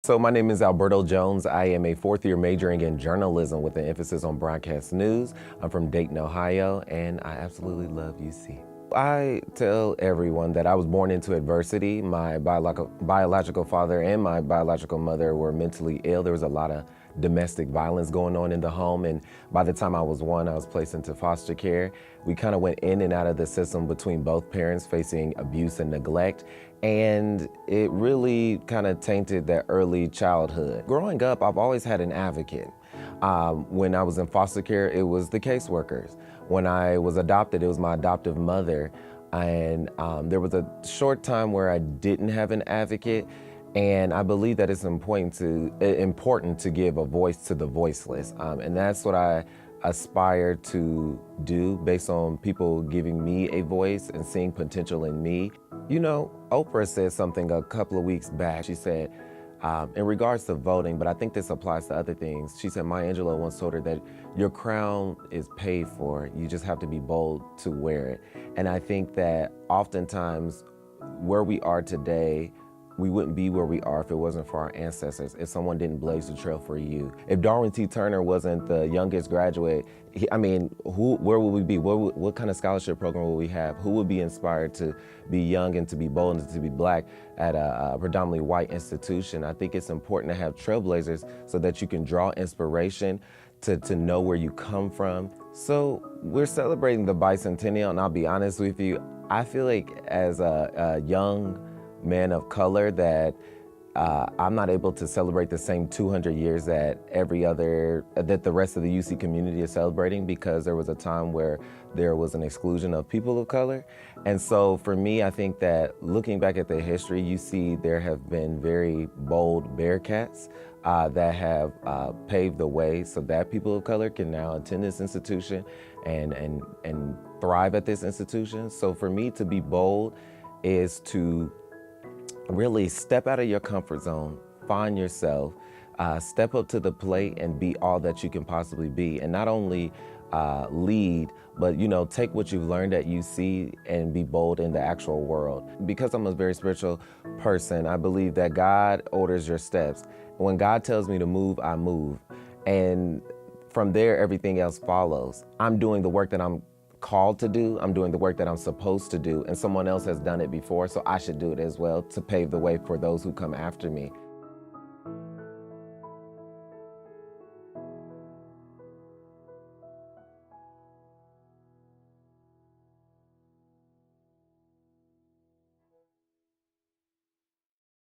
So my name is Alberto Jones. I am a fourth-year majoring in journalism with an emphasis on broadcast news. I'm from Dayton, Ohio, and I absolutely love UC. I tell everyone that I was born into adversity. My biological father and my biological mother were mentally ill. There was a lot of domestic violence going on in the home, and by the time I was 1, I was placed into foster care. We kind of went in and out of the system between both parents, facing abuse and neglect, and it really kind of tainted that early childhood. Growing up, I've always had an advocate. When I was in foster care, it was the caseworkers. When I was adopted, it was my adoptive mother. And there was a short time where I didn't have an advocate. And I believe that it's important to give a voice to the voiceless. And that's what I aspire to do based on people giving me a voice and seeing potential in me. You know, Oprah said something a couple of weeks back. She said, in regards to voting, but I think this applies to other things. She said, Maya Angelou once told her that your crown is paid for. You just have to be bold to wear it. And I think that oftentimes where we are today, we wouldn't be where we are if it wasn't for our ancestors, if someone didn't blaze the trail for you. If Darwin T. Turner wasn't the youngest graduate, where would we be? What kind of scholarship program would we have? Who would be inspired to be young and to be bold and to be black at a predominantly white institution? I think it's important to have trailblazers so that you can draw inspiration to know where you come from. So we're celebrating the bicentennial, and I'll be honest with you, I feel like as a young man of color that I'm not able to celebrate the same 200 years that the rest of the UC community is celebrating, because there was a time where there was an exclusion of people of color. And so for me, I think that looking back at the history, you see there have been very bold Bearcats that have paved the way so that people of color can now attend this institution and thrive at this institution. So for me, to be bold is to really step out of your comfort zone, find yourself, step up to the plate and be all that you can possibly be. And not only lead, but take what you've learned at UC and be bold in the actual world. Because I'm a very spiritual person, I believe that God orders your steps. When God tells me to move, I move. And from there, everything else follows. I'm doing the work that I'm called to do. I'm doing the work that I'm supposed to do, and someone else has done it before, so I should do it as well to pave the way for those who come after me.